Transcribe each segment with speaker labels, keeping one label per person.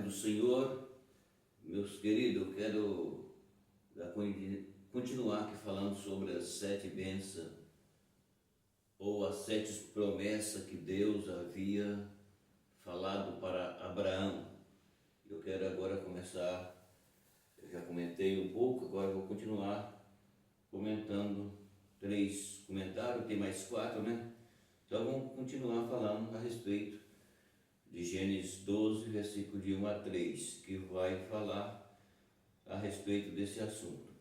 Speaker 1: do Senhor, meus queridos, eu quero continuar aqui falando sobre as 7 bênçãos ou as 7 promessas que Deus havia falado para Abraão. Eu quero agora começar, eu já comentei um pouco, agora eu vou continuar comentando 3 comentários, tem mais 4, né? Então vamos continuar falando a respeito de Gênesis 12, versículo de 1 a 3, que vai falar a respeito desse assunto.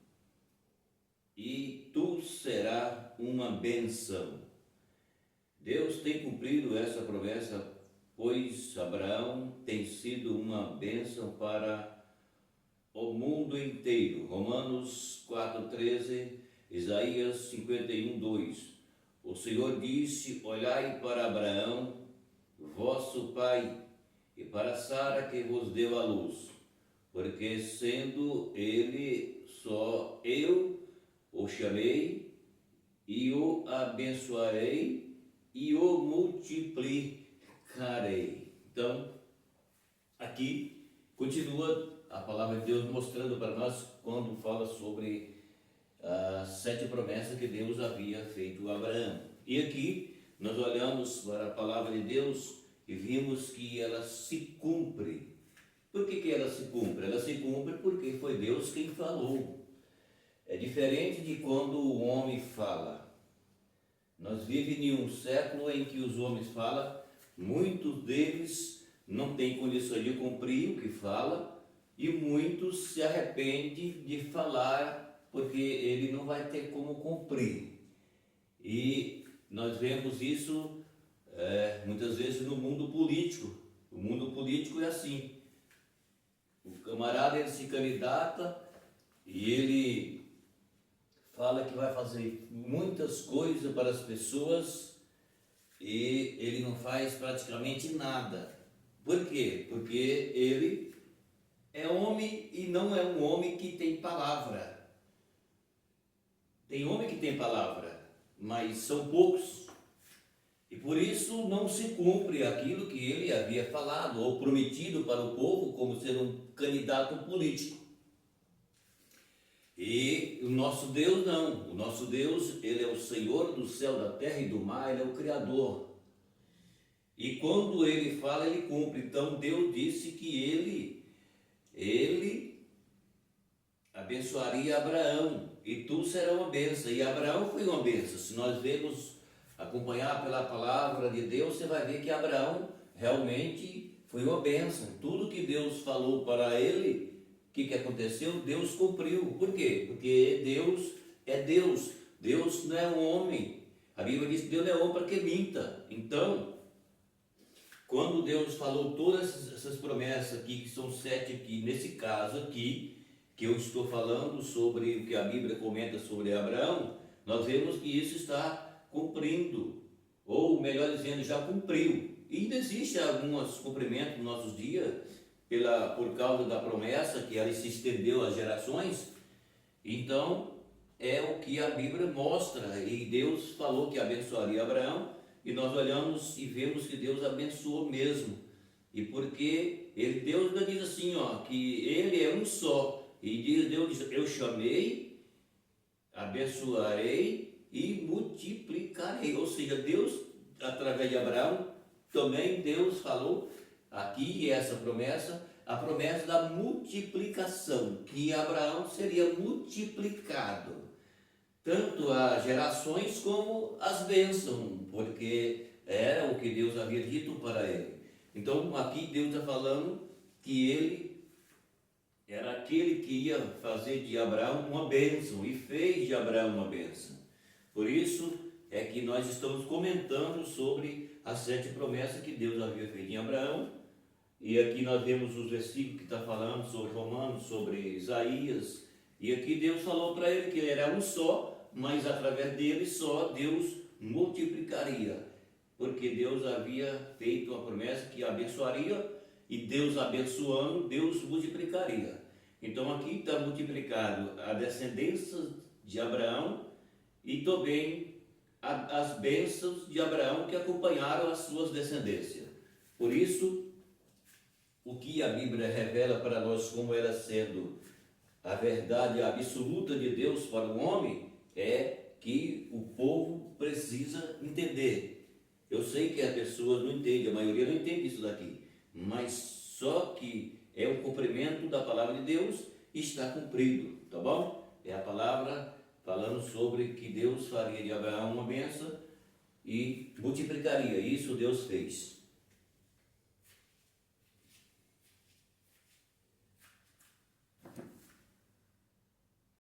Speaker 1: E tu serás uma bênção. Deus tem cumprido essa promessa, pois Abraão tem sido uma bênção para o mundo inteiro. Romanos 4,13, Isaías 51, 2. O Senhor disse: olhai para Abraão, vosso pai, e para Sara que vos deu a luz, porque sendo ele só eu o chamei, e o abençoarei, e o multiplicarei. Então, aqui continua a palavra de Deus mostrando para nós quando fala sobre as 7 promessas que Deus havia feito a Abraão. E aqui nós olhamos para a palavra de Deus e vimos que ela se cumpre. Por que ela se cumpre? Ela se cumpre porque foi Deus quem falou. É diferente de quando o homem fala. Nós vivemos em um século em que os homens falam, muitos deles não têm condições de cumprir o que fala, e muitos se arrependem de falar porque ele não vai ter como cumprir. E nós vemos isso muitas vezes no mundo político. O mundo político é assim. O camarada ele se candidata e ele fala que vai fazer muitas coisas para as pessoas e ele não faz praticamente nada. Por quê? Porque ele é homem e não é um homem que tem palavra. Tem homem que tem palavra, mas são poucos. E por isso não se cumpre aquilo que ele havia falado ou prometido para o povo como ser um candidato político. E o nosso Deus não. O nosso Deus, ele é o Senhor do céu, da terra e do mar, ele é o Criador. E quando ele fala, ele cumpre. Então Deus disse que ele abençoaria Abraão. E tu serás uma bênção. E Abraão foi uma bênção. Se nós vemos, acompanhar pela palavra de Deus, você vai ver que Abraão realmente foi uma bênção. Tudo que Deus falou para ele, o que aconteceu? Deus cumpriu. Por quê? Porque Deus é Deus. Deus não é um homem. A Bíblia diz que Deus não é homem para que minta. Então, quando Deus falou todas essas promessas aqui, que são 7 aqui, nesse caso aqui, que eu estou falando sobre o que a Bíblia comenta sobre Abraão, nós vemos que isso está cumprindo, ou melhor dizendo, já cumpriu. E ainda existe alguns cumprimentos nos nossos dias, por causa da promessa, que ela se estendeu às gerações. Então, é o que a Bíblia mostra, e Deus falou que abençoaria Abraão, e nós olhamos e vemos que Deus abençoou mesmo. E porque Deus ainda diz assim, que ele é um só. E Deus diz: eu chamei, abençoarei e multiplicarei. Ou seja, Deus, através de Abraão, também Deus falou aqui essa promessa, a promessa da multiplicação, que Abraão seria multiplicado, tanto as gerações como as bênçãos, porque era o que Deus havia dito para ele. Então aqui Deus está falando que ele era aquele que ia fazer de Abraão uma bênção, e fez de Abraão uma bênção. Por isso é que nós estamos comentando sobre as 7 promessas que Deus havia feito em Abraão. E aqui nós vemos os versículos que está falando sobre Romanos, sobre Isaías. E aqui Deus falou para ele que ele era um só, mas através dele só Deus multiplicaria. Porque Deus havia feito a promessa que abençoaria, e Deus abençoando, Deus multiplicaria. Então aqui está multiplicado a descendência de Abraão e também as bênçãos de Abraão que acompanharam as suas descendências. Por isso, o que a Bíblia revela para nós como ela sendo a verdade absoluta de Deus para o homem, é que o povo precisa entender. Eu sei que as pessoas não entendem, a maioria não entende isso daqui, mas só que é o cumprimento da palavra de Deus e está cumprido, tá bom? É a palavra falando sobre que Deus faria de Abraão uma bênção e multiplicaria. Isso Deus fez.